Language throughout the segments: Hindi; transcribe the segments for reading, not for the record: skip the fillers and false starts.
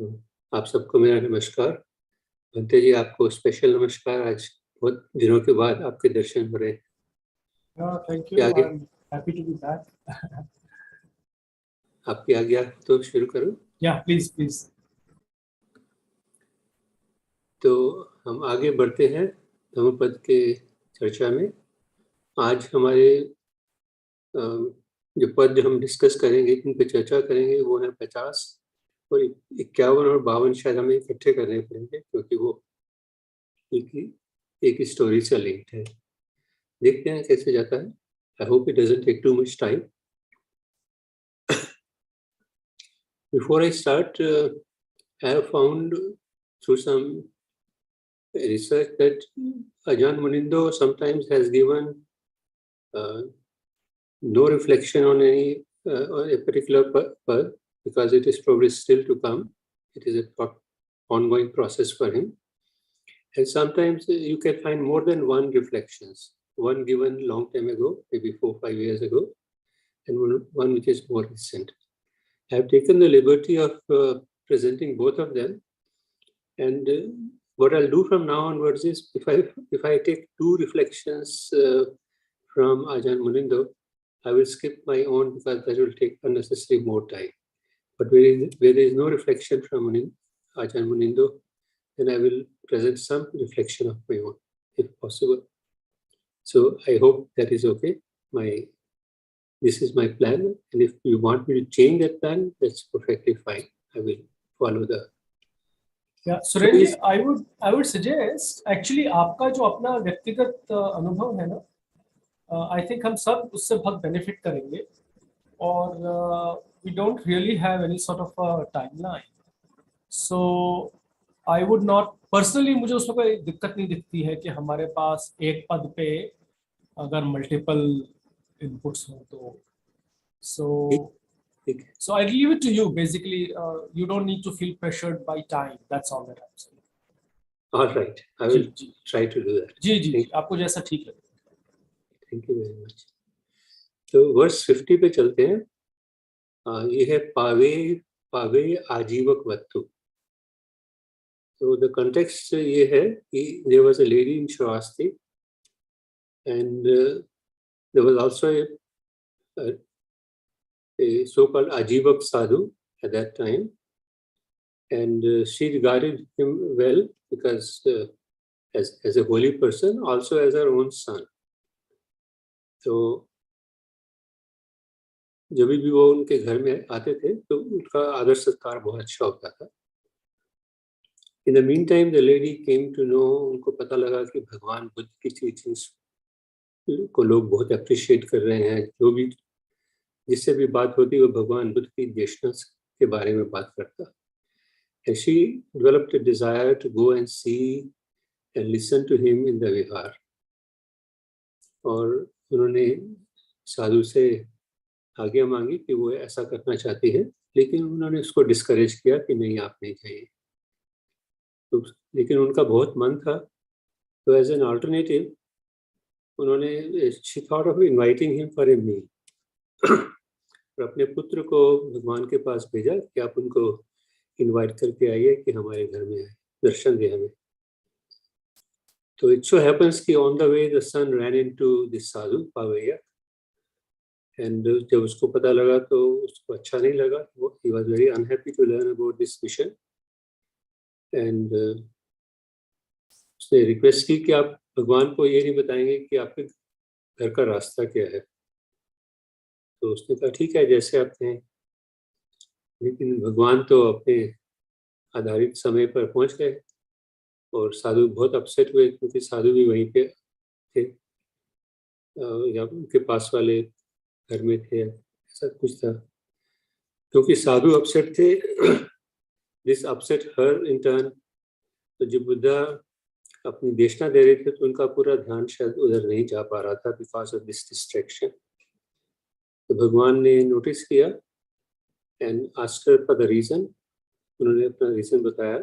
आप सबको मेरा नमस्कार। भंते जी, आपको स्पेशल नमस्कार। आज बहुत दिनों के बाद आपके दर्शन हो रहे हैं। Thank you. I'm happy to be back. आपकी आज्ञा तो शुरू करूं? Yeah, please. तो हम आगे बढ़ते हैं धम्मपद के चर्चा में। आज हमारे जो पद हम डिस्कस करेंगे, जिन पर चर्चा करेंगे, वो है 50 और 51 और 52। शायद हमें इकट्ठे करने पड़ेंगे क्योंकि वो एक ही स्टोरी से लिंक्ड है। देखते हैं कैसे जाता है। I hope it doesn't take too much time. Before I start, I have found through some research that Ajahn Munindo sometimes has given no reflection on on a particular pad because it is probably still to come. It is an ongoing process for him. And sometimes you can find more than one reflections. One given long time ago, maybe 4-5 years ago, and one which is more recent. I have taken the liberty of presenting both of them, and what I'll do from now onwards is, if I take two reflections from Ajahn Munindo, I will skip my own because that will take unnecessary more time. But where there is no reflection from Ajahn Munindo, then I will present some reflection of my own, if possible. So I hope that is okay. This is my plan, and if you want me to change that plan, that's perfectly fine. I will follow the. Yeah, Surenji, I would suggest actually आपका जो अपना व्यक्तिगत अनुभव है ना, I think हम सब उससे बहुत benefit करेंगे और we don't really have any sort of a timeline. So I would not personally, मुझे उसमें कोई दिक्कत नहीं दिखती है कि हमारे पास एक पद पे अगर multiple inputs हो तो so I leave it to you. Basically, you don't need to feel pressured by time. That's all that I'm saying. All right, I will try to do that. जी, आपको जैसा ठीक लगे. Thank you very much. तो वर्स 50 पे चलते हैं. ये है पावे आजीवक वत्तु. So the context ये है कि there was a lady in Shravasti, and there was also a so-called Ajivak sadhu at that time, and she regarded him well because as a holy person, also as her own son. तो जब भी वो उनके घर में आते थे तो उनका आदर सत्कार बहुत अच्छा होता था. In the meantime, the lady came to know, उनको पता लगा कि भगवान बुद्ध की टीचिंग्स को लोग बहुत अप्रिशिएट कर रहे हैं. जो भी जिससे भी बात होती वो भगवान बुद्ध की देशनस के बारे में बात करता. And she developed a desire to go and see and listen to him in the vihar. और उन्होंने साधु से आज्ञा मांगी कि वो ऐसा करना चाहती है, लेकिन उन्होंने उसको डिस्करेज किया कि नहीं, आप नहीं जाइए. तो लेकिन उनका बहुत मन था, तो एज एन अल्टरनेटिव उन्होंने she thought of inviting him for a meal. और अपने पुत्र को भगवान के पास भेजा कि आप उनको इनवाइट करके आइए कि हमारे घर में आए, दर्शन दे हमें. तो इट सो हैपेंस कि on the way the son ran into this sadhu Pavaiya, and जब उसको पता लगा तो उसको अच्छा नहीं लगा. वो ही was very unhappy to learn about this mission, and उसने रिक्वेस्ट की कि आप भगवान को ये नहीं बताएंगे कि आपके घर का रास्ता क्या है. तो उसने कहा ठीक है, जैसे आप कहें. लेकिन भगवान तो अपने आधारित समय पर पहुंच गए और साधु बहुत अपसेट हुए क्योंकि साधु भी वहीं पे थे या उनके पास वाले घर में थे, ऐसा कुछ था. क्योंकि साधु अपसेट थे, this upset her in turn. तो जब बुद्धा अपनी देशना दे रहे थे तो उनका पूरा ध्यान शायद उधर नहीं जा पा रहा था बिकॉज ऑफ दिस डिस्ट्रैक्शन. तो भगवान ने नोटिस किया and asked her for the reason. उन्होंने अपना रीजन बताया,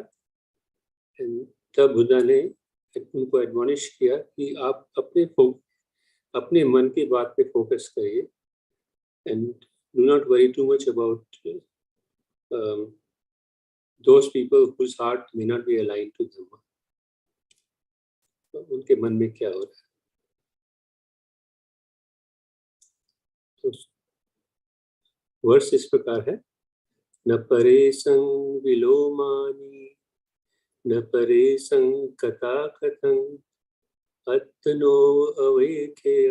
एंड तब बुद्धा ने उनको एडमोनिश किया कि आप अपने मन की बात पे फोकस करिए and do not worry too much about those people whose heart may not be aligned to Dhamma. तो उनके मन में क्या हो रहा है? तो वर्स इस प्रकार है, न परे संग विलोमानी न परे संग कथा कथं अत्नो अवेखेय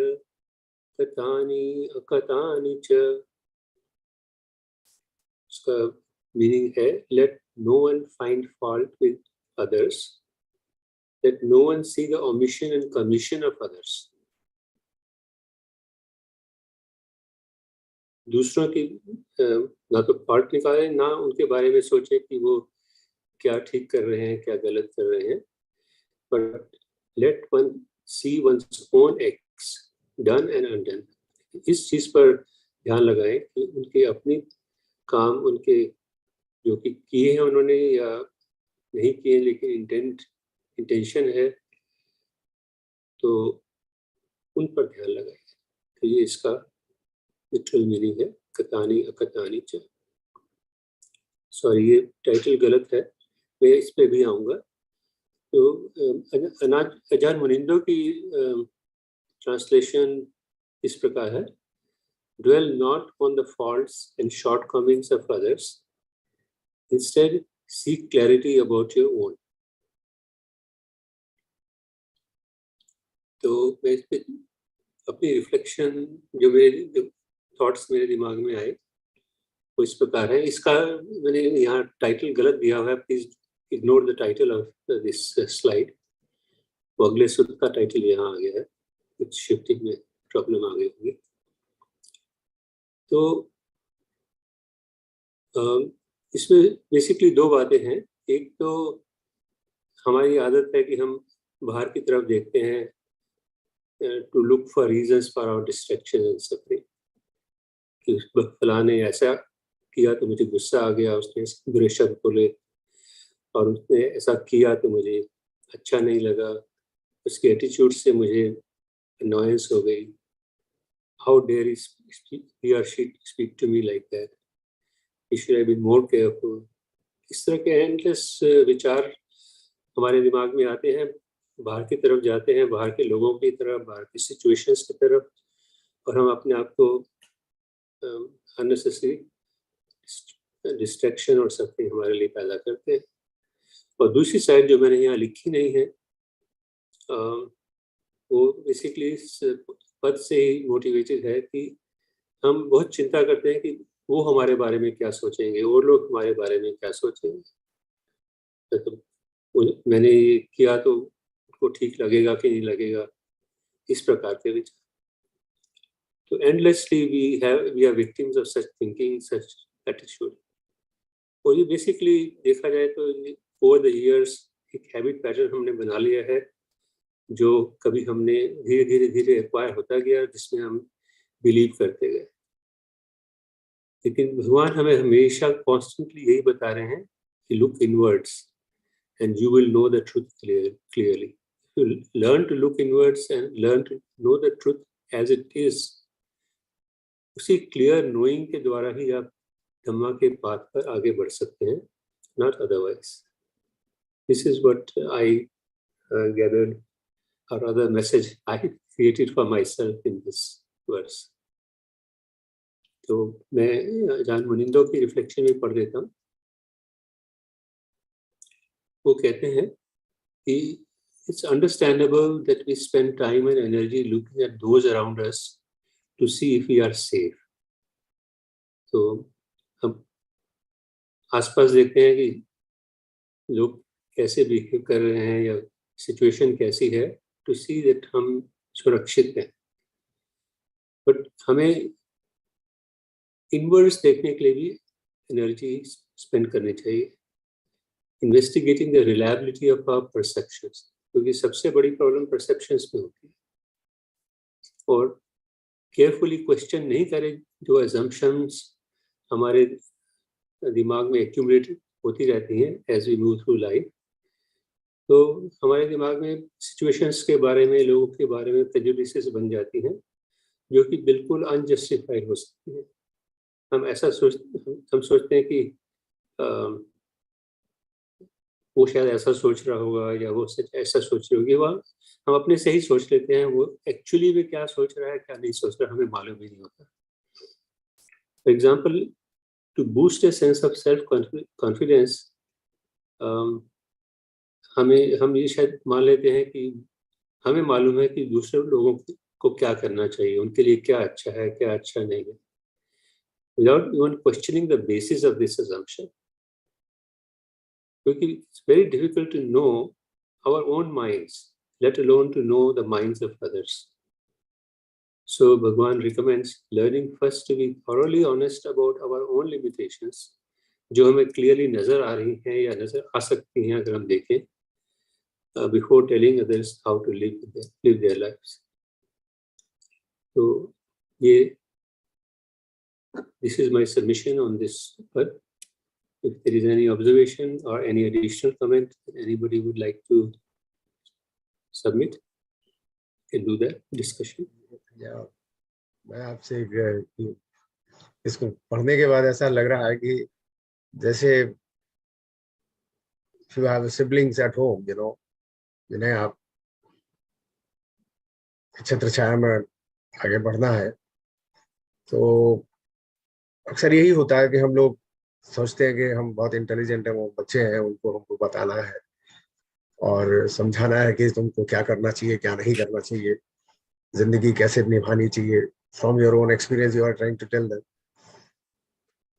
कथानि अकथानि च। उसका मीनिंग है, let no one find fault with others, let no one see the omission and commission of others. दूसरों की ना तो फॉल्ट निकाले, ना उनके बारे में सोचे कि वो क्या ठीक कर रहे हैं क्या गलत कर रहे हैं, but let one see one's own acts done and undone. इस चीज पर ध्यान लगाएं कि उनके अपने काम, उनके जो कि किए हैं उन्होंने या नहीं किए लेकिन इंटेंशन है, तो उन पर ध्यान लगाएं। तो ये इसका लिटरल मीनिंग है, कथानी अकथानी च। सॉरी, ये टाइटल गलत है, मैं इस पे भी आऊँगा। तो अजान मुनिंदो की ट्रांसलेशन इस प्रकार है, dwell not on the faults and shortcomings of others, instead seek clarity about your own. तो मैं इस पे अपनी रिफ्लेक्शन, जो मेरे थॉट्स मेरे दिमाग में आए वो इस प्रकार है। इसका मैंने यहाँ टाइटल गलत दिया हुआ है, please ignore the title of this slide. वो अगले सूत्र का टाइटल यहाँ आ गया है, कुछ शिफ्टिंग में प्रॉब्लम आ गई होगी। तो इसमें बेसिकली दो बातें हैं। एक तो हमारी आदत है कि हम बाहर की तरफ देखते हैं, to look for reasons for our distraction and suffering, कि फलां ने ऐसा किया तो मुझे गुस्सा आ गया, उसने बुरे शब्द बोले, और उसने ऐसा किया तो मुझे अच्छा नहीं लगा, उसके एटीट्यूड से मुझे अनॉयंस हो गई। हाउ डेयर ही और she speak to me like that, should I be more careful. इस तरह के एंडलेस विचार हमारे दिमाग में आते हैं, बाहर की तरफ जाते हैं, बाहर के लोगों की तरफ, बाहर की सिचुएशंस की तरफ, और हम अपने आप को अननेसेसरी डिस्ट्रैक्शन और सफरिंग हमारे लिए पैदा करते हैं। और दूसरी साइड जो मैंने यहाँ लिखी नहीं है, वो बेसिकली इस पद से ही मोटिवेटेड है कि हम बहुत चिंता करते हैं कि वो हमारे बारे में क्या सोचेंगे, और लोग हमारे बारे में क्या सोचेंगे, तो मैंने ये किया तो उनको ठीक लगेगा कि नहीं लगेगा, इस प्रकार के विचार। तो endlessly we are victims of such thinking, such attitude. और ये बेसिकली देखा जाए तो ओवर द इयर्स एक हैबिट पैटर्न हमने बना लिया है, जो कभी हमने धीरे धीरे धीरे एक्वायर होता गया, जिसमें हम बिलीव करते गए। लेकिन भगवान हमें हमेशा कॉन्स्टेंटली यही बता रहे हैं कि look inwards and you will know the truth clearly. You learn to look inwards and learn to know the truth as it is. उसी क्लियर नोइंग के द्वारा ही आप धम्मा के पाथ पर आगे बढ़ सकते हैं, not otherwise. This is what I gathered, or other message I created for myself in this verse. तो मैं जान मुनिंदो की रिफ्लेक्शन में पढ़ देता हूँ। वो कहते हैं कि it's understandable that we spend time and energy looking at those around us to see if we are safe. तो हम आसपास देखते हैं कि लोग कैसे बिहेव कर रहे हैं या सिचुएशन कैसी है, to see that हम सुरक्षित हैं। बट हमें इनवर्ड्स देखने के लिए भी एनर्जी स्पेंड करनी चाहिए, investigating the reliability of our perceptions, क्योंकि सबसे बड़ी प्रॉब्लम परसेप्शंस में होती है। और केयरफुली क्वेश्चन नहीं करें जो अजम्पशंस हमारे दिमाग में एक्यूमुलेट होती रहती हैं as we move through life, तो हमारे दिमाग में सिचुएशंस के बारे में, लोगों के बारे में प्रेजुडिसेस बन जाती हैं, जो कि बिल्कुल अनजस्टिफाइड हो सकती हैं। हम सोचते हैं कि वो शायद ऐसा सोच रहा होगा या वो सच ऐसा सोच रही होगी, वह हम अपने से ही सोच लेते हैं, वो एक्चुअली में क्या सोच रहा है क्या नहीं सोच रहा हमें मालूम ही नहीं होता। For example, to boost a sense of self confidence, हम ये शायद मान लेते हैं कि हमें मालूम है कि दूसरे लोगों को क्या करना चाहिए, उनके लिए क्या अच्छा है क्या अच्छा नहीं है, without even questioning the basis of this assumption. क्योंकि it's very difficult to know our own minds, let alone to know the minds of others. So Bhagwan recommends learning first to be thoroughly honest about our own limitations, जो हमें clearly नजर आ रही हैं या नजर आ सकती हैं अगर हम देखें, before telling others how to live their lives. So this is my submission on this. But if there is any observation or any additional comment that anybody would like to submit, can do that discussion. Yeah, मैं आपसे इसको पढ़ने के बाद ऐसा लग रहा है कि जैसे if you have siblings at home, you know, जिन्हें आप छत्र छाया में आगे बढ़ना है, तो अक्सर यही होता है कि हम लोग सोचते हैं कि हम बहुत इंटेलिजेंट हैं, वो बच्चे हैं, उनको हमको बताना है और समझाना है कि तुमको क्या करना चाहिए क्या नहीं करना चाहिए, जिंदगी कैसे निभानी चाहिए। From your own experience you are trying to tell them,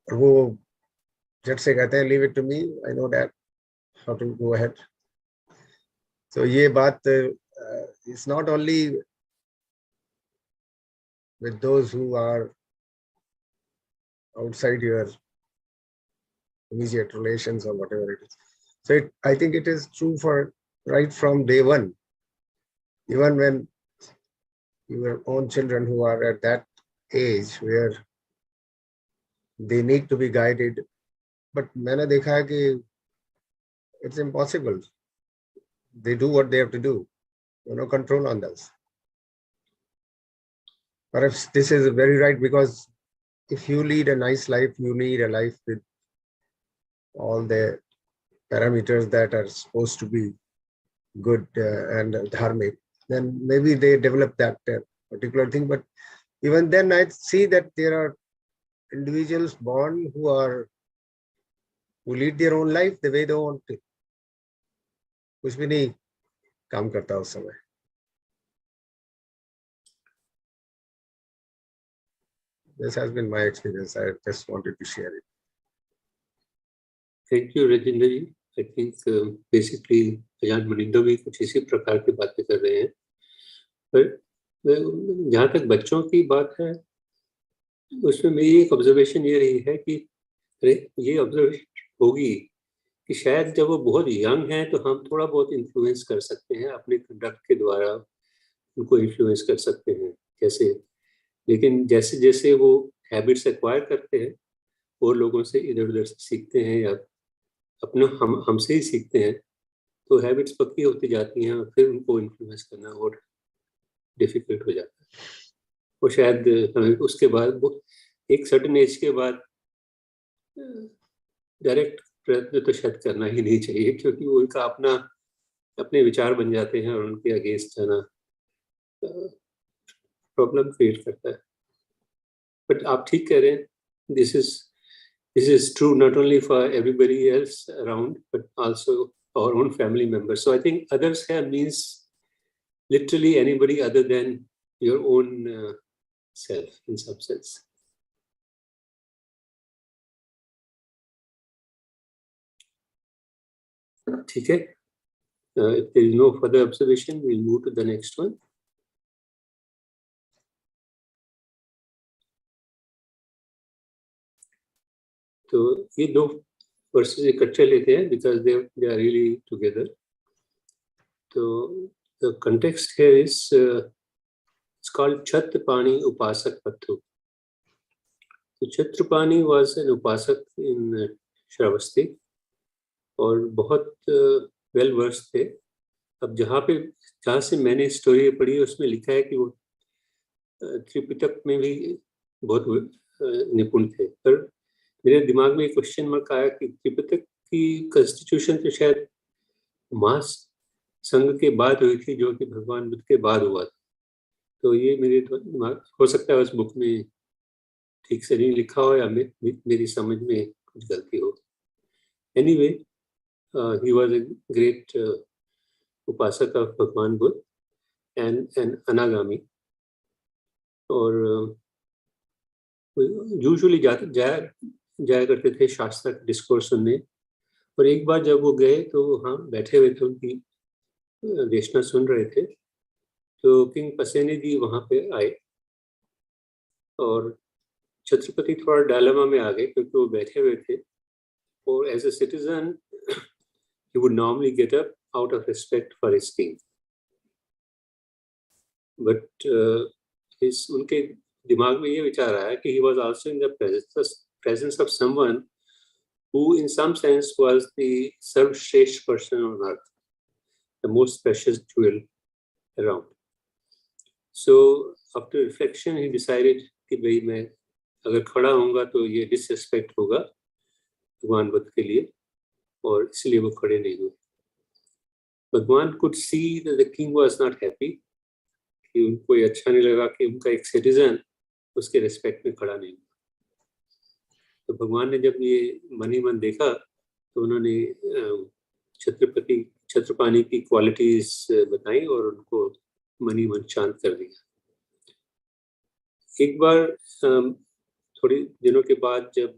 और वो झट से कहते हैं leave it to me, I know that how to go ahead. तो ये बात it's not only with those who are outside your immediate relations or whatever it is. So I think it is true for right from day one, even when your own children who are at that age where they need to be guided. But मैंने देखा है कि it's impossible. They do what they have to do. No control on this. Perhaps this is very right, because if you lead a nice life, you lead a life with all the parameters that are supposed to be good and dharmic, then maybe they develop that particular thing. But even then, I see that there are individuals born who lead their own life the way they want to. कुछ भी नहीं काम करता उस समय। This has been my experience. I just wanted to share it. Thank you, Rajendra ji. I think basically Ajahn Maninder भी कुछ इसी प्रकार की बातें कर रहे हैं। पर जहाँ तक बच्चों की बात है, उसमें मेरी एक ऑब्जर्वेशन ये रही है कि ये ऑब्जर्वेशन होगी कि शायद जब वो बहुत यंग हैं तो हम थोड़ा बहुत इन्फ्लुएंस कर सकते हैं, अपने कंडक्ट के द्वारा उनको इन्फ्लुएंस कर सकते हैं कैसे, लेकिन जैसे जैसे वो हैबिट्स एक्वायर करते हैं और लोगों से इधर उधर से सीखते हैं या अपना हमसे ही सीखते हैं, तो हैबिट्स पक्की होती जाती हैं और फिर उनको इन्फ्लुएंस करना और डिफिकल्ट हो जाता है। वो शायद हमें उसके बाद वो एक सर्टेन एज के बाद डायरेक्ट प्रयत्न तो शायद करना ही नहीं चाहिए, क्योंकि वो उनका अपने विचार बन जाते हैं और उनके अगेंस्ट जाना प्रॉब्लम क्रिएट करता है। बट आप ठीक कह रहे हैं, this is true not only for everybody else around but also our own family members. So I think others here means literally anybody other than your own self in some sense. ठीक है, if there is no further observation, we'll move to the next one. तो ये दो वर्सेस इकट्ठे लेते हैं because they are really together. तो the context here is it's called Chhatrapani Upasak Pathu. So Chhatrapani was an upasak in Shravasti और बहुत वेल वर्स थे। अब जहाँ से मैंने स्टोरी पढ़ी उसमें लिखा है कि वो त्रिपिटक में भी बहुत निपुण थे, पर मेरे दिमाग में एक क्वेश्चन मार्क आया कि त्रिपिटक की कॉन्स्टिट्यूशन तो शायद महासंघ के बाद हुई थी, जो कि भगवान बुद्ध के बाद हुआ था। तो ये मेरे दिमाग, हो सकता है उस बुक में ठीक से नहीं लिखा हो या मेरी समझ में कुछ गलती हो। Anyway, he was a great उपासक ऑफ भगवान बुद्ध एंड अनागामी। और यूजुअली जाया करते थे शास्त्र डिस्कोर्स सुनने। और एक बार जब वो गए तो हाँ, बैठे हुए थे, उनकी देशना सुन रहे थे, तो किंग पसेनी जी वहां पे आए और छत्रपति थोड़ा डायलेमा में आ गए, क्योंकि वो बैठे हुए थे और as a citizen he would normally get up out of respect for his king, but उनके दिमाग में ये विचार आया कि he was also in the presence of someone who in some sense was the सर्वश्रेष्ठ person on earth, the most precious jewel around. So after reflection he decided कि भाई मैं अगर खड़ा होऊंगा तो ये डिसरिस्पेक्ट होगा भगवान बुद्ध के लिए, और इसलिए वो खड़े नहीं हुए। भगवान could see that the king was not happy, कि उनको ये अच्छा नहीं लगा कि उनका एक सिटीजन उसके रिस्पेक्ट में खड़ा नहीं हुआ। तो भगवान ने जब ये मन ही मन देखा तो उन्होंने छत्रपाणी की क्वालिटीज बताई और उनको मन ही मन शांत कर दिया। एक बार थोड़ी दिनों के बाद जब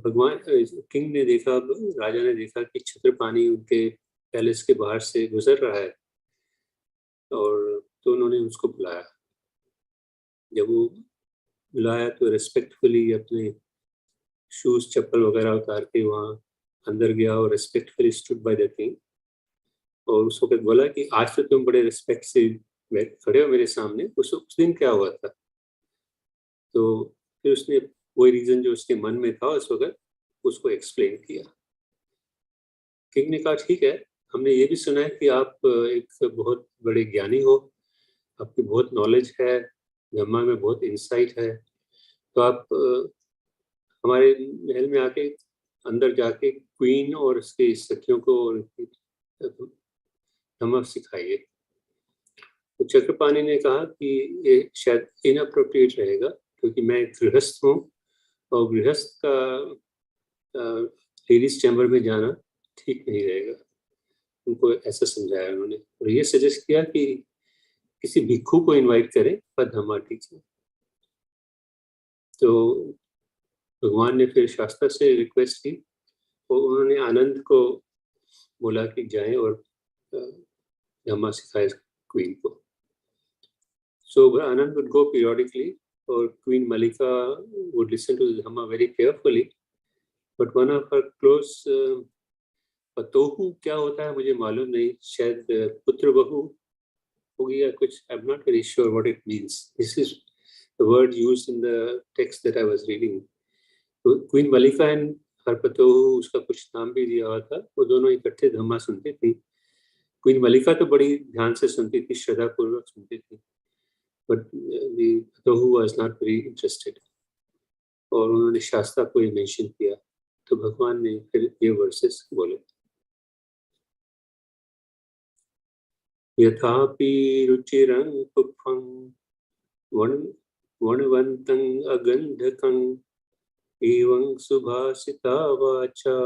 भगवान किंग ने देखा, राजा ने देखा कि छत्रपाणी उनके पैलेस के बाहर से गुजर रहा है, और तो उन्होंने उसको बुलाया। जब वो बुलाया तो रिस्पेक्टफुली अपने शूज चप्पल वगैरह उतार के वहाँ अंदर गया और respectfully stood by the king, और उस वक्त बोला कि आज तो तुम बड़े रिस्पेक्ट से खड़े हो मेरे सामने, उस दिन क्या हुआ था। तो फिर उसने वही रीजन जो उसके मन में था उस वक्त उसको एक्सप्लेन किया। किंग ने कहा ठीक है, हमने ये भी सुना है कि आप एक बहुत बड़े ज्ञानी हो, आपकी बहुत नॉलेज है, धम्मा में बहुत इंसाइट है, तो आप हमारे महल में आके अंदर जाके क्वीन और उसके सखियों को धम्मा सिखाइए। तो चक्रपाणी ने कहा कि ये शायद इनअप्रोप्रिएट रहेगा, क्योंकि मैं गृहस्थ हूँ और गृहस्थ का लेडीज चैम्बर में जाना ठीक नहीं रहेगा। उनको ऐसा समझाया उन्होंने, और ये सजेस्ट किया कि किसी भिक्षु को इनवाइट करें पर धम्मा ठीक है। तो भगवान ने फिर शास्त्र से रिक्वेस्ट की और उन्होंने आनंद को बोला कि जाएं और धम्मा सिखाए क्वीन को। So Anand would go periodically, or Queen Malika would listen to the Dhamma very carefully. But one of her close पतोहू क्या होता है मुझे मालूम नहीं, शायद पुत्र बहू होगी या कुछ, I'm not very sure what it means. This is the word used in the text that I was reading. तो Queen Malika and her पतोहू, उसका कुछ नाम भी दिया हुआ था, वो दोनों इकट्ठे धम्मा सुनती थी। Queen Malika तो बड़ी ध्यान से सुनती थी, श्रद्धा पूर्वक सुनती थी, but the पतोहू was not very interested, और उन्होंने शास्त्रा को ये मेंशन किया। तो भगवान ने फिर ये वर्सेस बोले, यथापि रुचिरं पुष्पं वनवन्तं अगन्धकं एवं सुभाषिता वाचा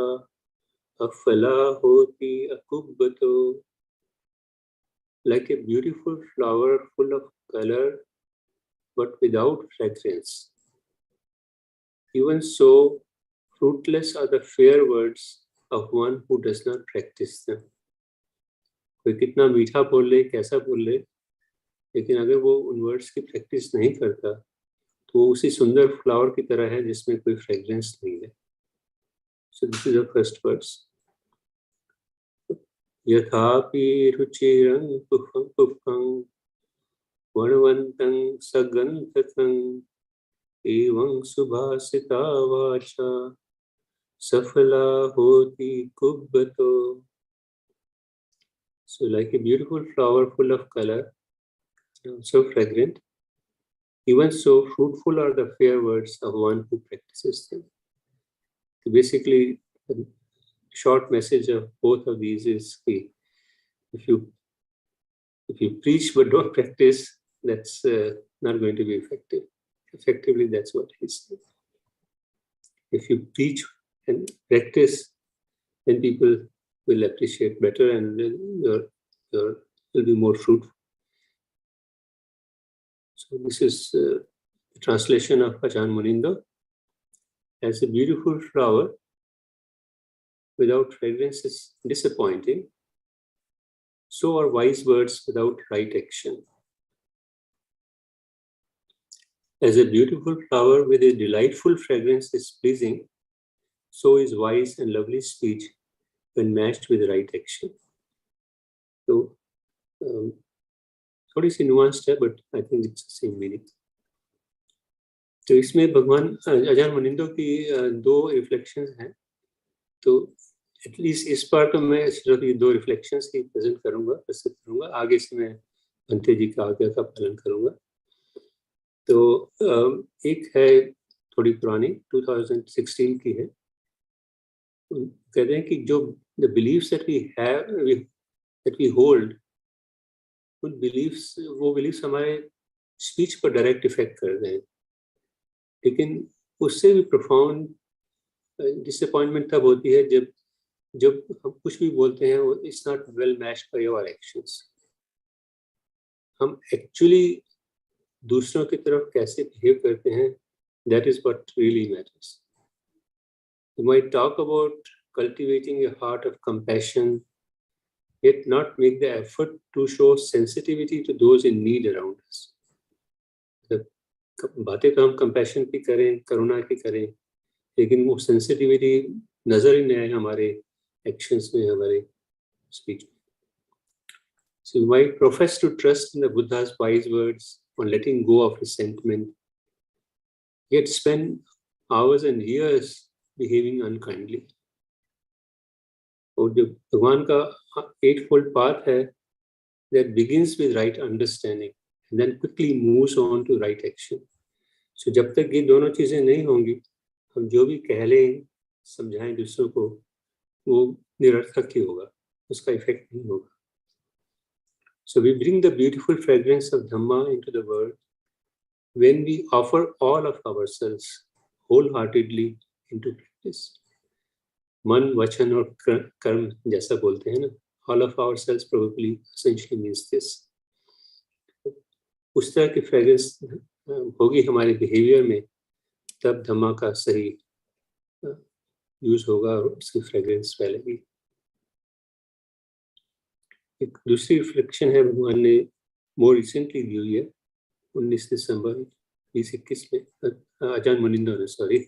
अफला होति अकुब्बतो। Like a beautiful flower full of color but without fragrance, even so fruitless are the fair words of one who does not practice them. कोई कितना मीठा बोल ले, कैसा बोल ले, लेकिन अगर वो उन वर्ड्स की प्रैक्टिस नहीं करता तो वो उसी सुंदर फ्लावर की तरह है जिसमें कोई फ्रेग्रेंस नहीं है। So this is the first verse. यथापि रुचिरं पुष्पं वनवन्तं सगन्धकं एवं सुभाषिता वाचा सफला होति कुब्बतो। So like a beautiful flower full of color, so fragrant, even so fruitful are the fair words of one who practices them. So basically, short message of both of these is if you preach but don't practice, that's not going to be effective. Effectively, that's what he said. If you preach and practice, then people will appreciate better, and your will be more fruitful. So this is the translation of Ajahn Munindo. As a beautiful flower without fragrance is disappointing, so are wise words without right action. As a beautiful flower with a delightful fragrance is pleasing, so is wise and lovely speech when matched with right action. So, थोड़ी सी nuanced है, but I think it's the same meaning. तो इसमें भगवान अजान मुनिंदो की दो रिफ्लेक्शंस हैं. तो एटलीस्ट इस बार तो मैं सिर्फ ये दो रिफ्लेक्शंस ही प्रेजेंट करूंगा, प्रस्तुत करूंगा. आगे से मैं भंते जी का आज्ञा का पालन करूंगा. तो एक है थोड़ी पुरानी 2016 की है. कहते हैं कि जो the beliefs that we hold, उन बिलीव्स, वो बिलीव्स हमारे स्पीच पर डायरेक्ट इफेक्ट कर रहे हैं. लेकिन उससे भी प्रोफाउंड डिसअपॉइंटमेंट तब होती है जब हम कुछ भी बोलते हैं वो it's not well matched by our actions. हम एक्चुअली दूसरों की तरफ कैसे बिहेव करते हैं, that is what really matters. You might talk about cultivating a heart of compassion, yet not make the effort to show sensitivity to those in need around us. बातें तो हम कंपैशन की करें, करुणा की करें, लेकिन वो सेंसिटिविटी नजर ही नहीं आए हमारे एक्शंस में, हमारे स्पीच में. So you might profess to trust in the Buddha's wise words on letting go of resentment, yet spend hours and years behaving unkindly. और जो भगवान का eightfold path है, that begins with right understanding and then quickly moves on to right action. So जब तक ये दोनों चीजें नहीं होंगी, हम जो भी कह लें, समझाएं दूसरों को, वो निरर्थक ही होगा, उसका इफेक्ट नहीं होगा. So we bring the beautiful fragrance of Dhamma into the world when we offer all of ourselves wholeheartedly into practice. मन, वचन और कर्म जैसा बोलते हैं ना, all of ourselves probably essentially means this. उस तरह की फ्रेग्रेंस होगी हमारे बिहेवियर में, तब धम्मा का सही यूज होगा और उसकी फ्रेग्रेंस फैलेगी. एक दूसरी रिफ्लेक्शन है भगवान ने मोर रिसेंटली दी हुई है 19 दिसंबर 2021 में, अजान मुनिंदो ने, सॉरी.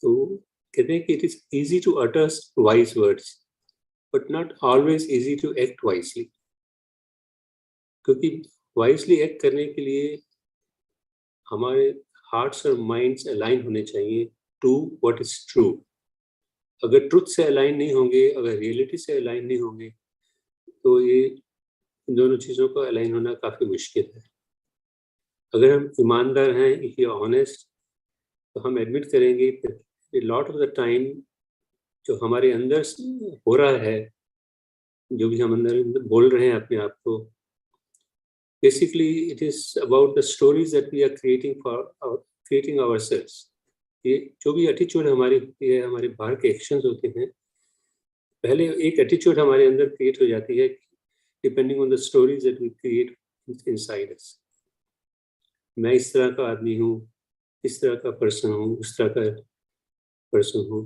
तो कहते हैं कि it is easy to utter wise words but not always easy to act wisely. क्योंकि वाइजली एक्ट करने के लिए हमारे हार्ट्स और माइंड्स अलाइन होने चाहिए टू व्हाट इज ट्रू. अगर ट्रुथ से अलाइन नहीं होंगे, अगर रियलिटी से अलाइन नहीं होंगे, तो ये इन दोनों चीज़ों को अलाइन होना काफ़ी मुश्किल है. अगर हम ईमानदार हैं, इफ यू आर ऑनेस्ट, तो हम एडमिट करेंगे कि लॉट ऑफ द टाइम जो हमारे अंदर हो रहा है, जो भी हम अंदर बोल रहे हैं अपने आप को, basically it is about the stories that we are creating ourselves. ये जो भी एटीट्यूड हमारी होती है, हमारे बाहर के एक्शंस होते हैं, पहले एक एटीट्यूड हमारे अंदर क्रिएट हो जाती है depending on the stories that we create inside us. मैं इस तरह का आदमी हूँ, इस तरह का पर्सन हूँ, उस तरह का पर्सन हूँ.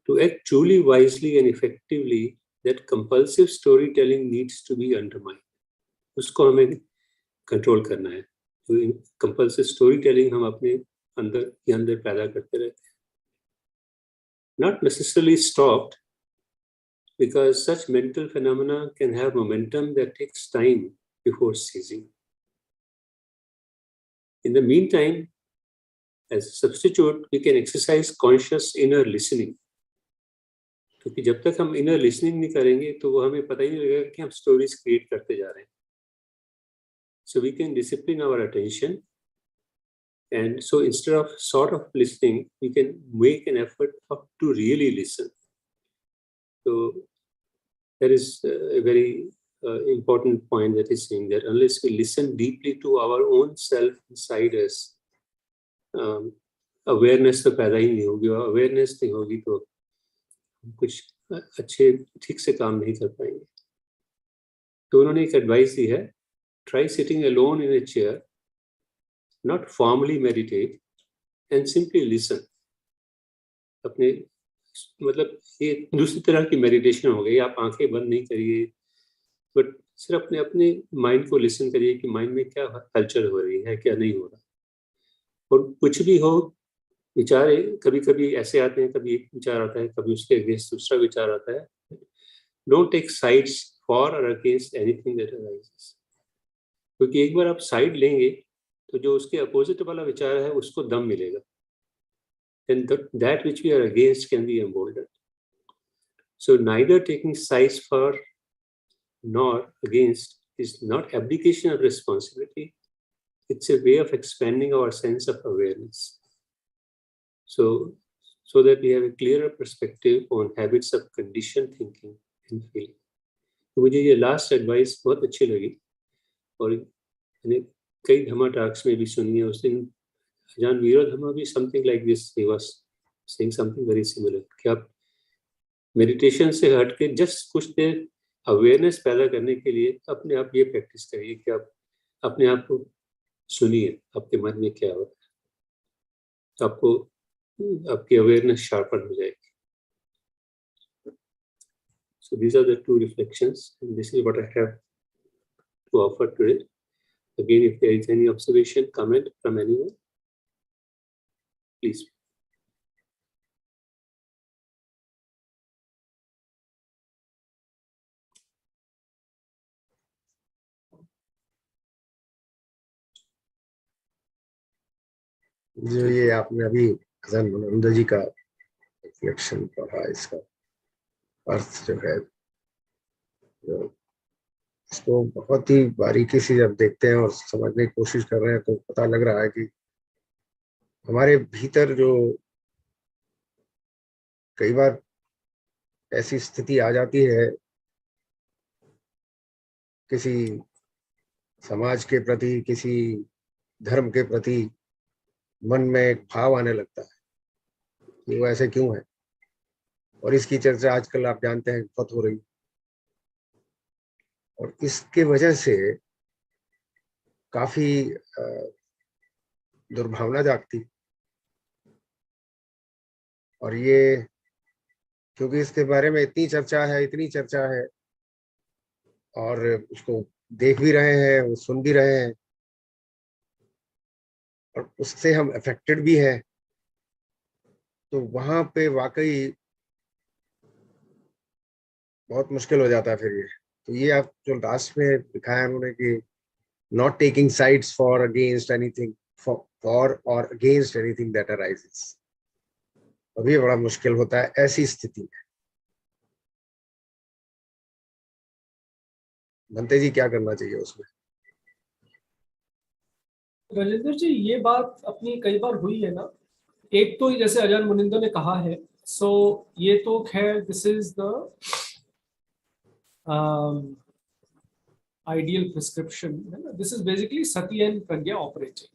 To act truly wisely and effectively, that compulsive storytelling needs to be undermined. उसको हमें कंट्रोल करना है. तो कंपल्सिव स्टोरी टेलिंग हम अपने अंदर पैदा करते रहते हैं. Not necessarily stopped, because such mental phenomena can have momentum that takes time before ceasing. In the meantime, as a substitute, we can exercise conscious inner listening. क्योंकि जब तक हम इनर लिसनिंग नहीं करेंगे, तो वो हमें पता ही नहीं लगेगा कि हम स्टोरीज क्रिएट करते जा रहे हैं. So we can discipline our attention And so instead of sort of listening, we can make an effort to really listen. So that is a very important point that is saying that unless we listen deeply to our own self inside us, awareness तो पैदा ही नहीं होगी, और awareness नहीं होगी तो कुछ अच्छे ठीक से काम नहीं कर पाएंगे. तो उन्होंने एक एडवाइस दी है, try sitting alone in a chair, not formally meditate, and simply listen. अपने मतलब ये दूसरी तरह की मेडिटेशन हो गई. आप आंखें बंद नहीं करिए, बट सिर्फ अपने अपने माइंड को लिसन करिए कि माइंड में क्या कल्चर हो रही है, क्या नहीं हो रहा. और कुछ भी हो, विचार कभी कभी ऐसे आते हैं, कभी एक विचार आता है, कभी उसके अगेंस्ट दूसरा विचार आता है. डोंट टेक साइड्स फॉर और अगेंस्ट एनीथिंग दैट अराइजेस, क्योंकि एक बार आप साइड लेंगे तो जो उसके अपोजिट वाला विचार है उसको दम मिलेगा. And that which we are against can be emboldened. So neither taking sides for nor against is not abdication of responsibility. It's a way of expanding our sense of awareness. So that we have a clearer perspective on habits of conditioned thinking and feeling. तो मुझे ये लास्ट एडवाइस बहुत अच्छी लगी, और मैंने कई धम्मा टॉक्स में भी सुनी है. उस दिन Ajahn Virodhamma भी something like this, he was saying something very similar, कि आप मेडिटेशन से हट के जस्ट कुछ देर अवेयरनेस पैदा करने के लिए अपने आप ये प्रैक्टिस करिए कि आप अपने आप को सुनिए, आपके मन में क्या हो रहा है, तो आपको आपकी अवेयरनेस शार्पन हो जाएगी. So these are the two reflections, and this is what I have to offer today. Again, if there is any observation, comment from anyone, please. जो ये आपने अभी अजहन मुनिंदर जी का रिफ्लेक्शन पढ़ा, इसका अर्थ जो है, इसको बहुत ही बारीकी से जब देखते हैं और समझने की कोशिश कर रहे हैं तो पता लग रहा है कि हमारे भीतर जो कई बार ऐसी स्थिति आ जाती है, किसी समाज के प्रति, किसी धर्म के प्रति मन में एक भाव आने लगता है कि वो ऐसे क्यों है, और इसकी चर्चा आजकल आप जानते हैं बहुत हो रही, और इसके वजह से काफी दुर्भावना जागती. और ये क्योंकि इसके बारे में इतनी चर्चा है और उसको देख भी रहे हैं, सुन भी रहे हैं, और उससे हम अफेक्टेड भी हैं, तो वहां पे वाकई बहुत मुश्किल हो जाता है फिर ये. तो ये आप जो लास्ट में लिखा है उन्होंने कि not taking sides for against anything, for और अगेंस्ट एनीथिंग दैट अराइजेस, अभी बड़ा मुश्किल होता है ऐसी स्थिति में. बनते जी क्या करना चाहिए उसमें? राजेंद्र जी, ये बात अपनी कई बार हुई है ना. एक तो जैसे अजहन मुनिंदर ने कहा है, सो ये तो खैर this is the ideal prescription है ना. This is basically Sati and Pragya operating.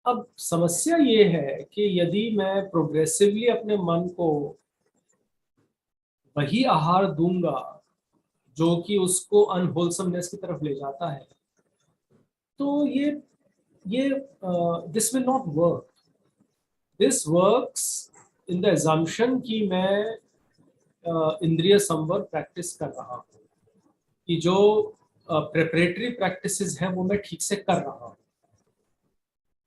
अब समस्या ये है कि यदि मैं प्रोग्रेसिवली अपने मन को वही आहार दूंगा जो कि उसको अनहोलसमनेस की तरफ ले जाता है, तो ये this will not work. This works in the assumption कि मैं इंद्रिय संवर प्रैक्टिस कर रहा हूँ, कि जो प्रेपरेटरी प्रैक्टिसेस हैं वो मैं ठीक से कर रहा हूँ.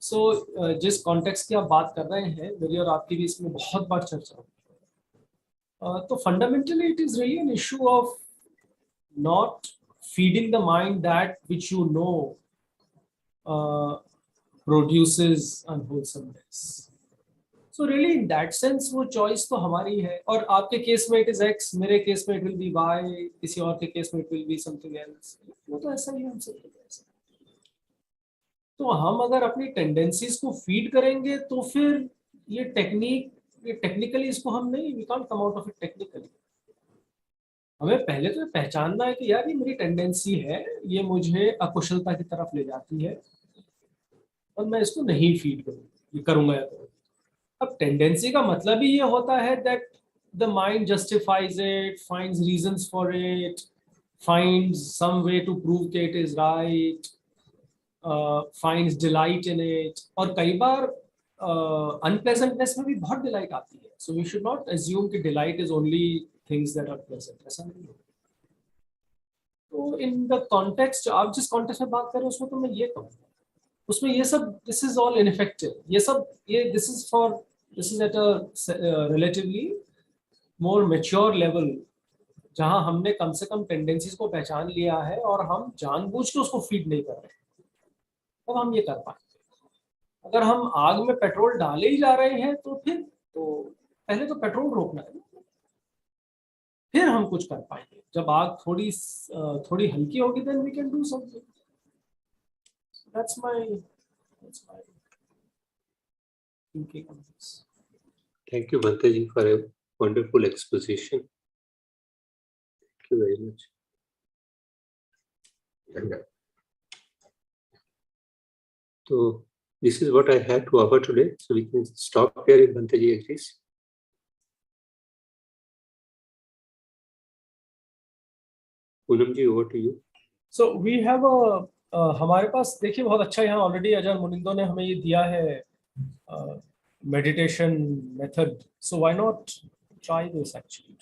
सो जिस कॉन्टेक्स्ट की आप बात कर रहे हैं, मेरी और आपकी भी इसमें बहुत बार चर्चा हुई. तो fundamentally it is really an issue of not feeding the mind that which you know produces unwholesomeness. So really in that sense वो choice तो हमारी है, और आपके केस में it is X, मेरे केस में it will be Y, किसी और के केस में it will be something else. वो तो ऐसा ही हम सब तो हम अगर अपनी टेंडेंसीज को फीड करेंगे तो फिर ये टेक्निकली इसको हम नहीं, we can't come out of it technically. हमें पहले तो पहचानना है कि यार ये मेरी टेंडेंसी है, ये मुझे अकुशलता की तरफ ले जाती है और मैं इसको नहीं फीड करूंगा या करूंगा। अब टेंडेंसी का मतलब ही ये होता है that the mind justifies it, finds reasons for it, finds some way to prove कि it is right, finds delight in it. और कई बार अनप्लेजेंटनेस में भी बहुत डिलाइट आती है। So we should not assume कि delight is only things that are pleasant, ऐसा नहीं है। तो इन द कॉन्टेक्स्ट, आप जिस कॉन्टेक्स्ट में बात कर रहे हैं उसमें तो मैं ये कहूँगा, उसमें ये सब दिस इज ऑल इनफेक्टिव, ये this is at a relatively more mature level, जहां हमने कम से कम टेंडेंसीज को पहचान लिया है और हम जानबूझ के उसको फीड नहीं कर रहे, तब हम ये कर पाएंगे। अगर हम आग में पेट्रोल डाले ही जा रहे हैं तो फिर तो पहले तो पेट्रोल रोकना है, फिर हम कुछ कर पाएंगे। जब आग थोड़ी हल्की होगी then we can do something. That's my thinking on this. Thank you, Bhante ji, for a wonderful exposition. Thank you very much. धन्यवाद। So this is what I had to offer today. So we can stop here if Bhante ji agrees. Poonam ji, over to you. So we have हमारे पास देखिए बहुत अच्छा यहाँ ऑलरेडी अजय मुनिंदो ने हमें ये दिया है meditation method. So why not try this actually,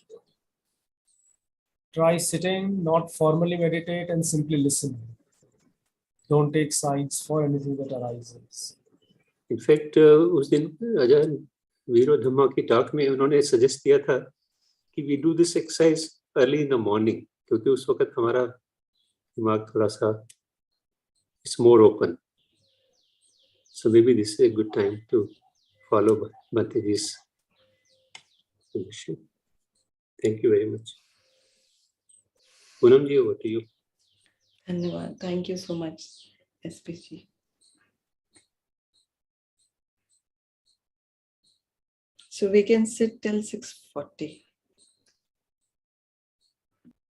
try sitting, not formally meditate and simply listen, don't take sides for anything that arises. In fact, उस दिन अजय वीरो धम्मा की टॉक में उन्होंने सजेस्ट किया था कि we do this exercise early in the morning, क्योंकि उस वक्त हमारा दिमाग थोड़ा सा it's more open. So maybe this is a good time to follow Bhante ji's suggestion. Thank you very much. Poonam ji, over to you. धन्यवाद, thank you so much SP ji. So we can sit till 6:40.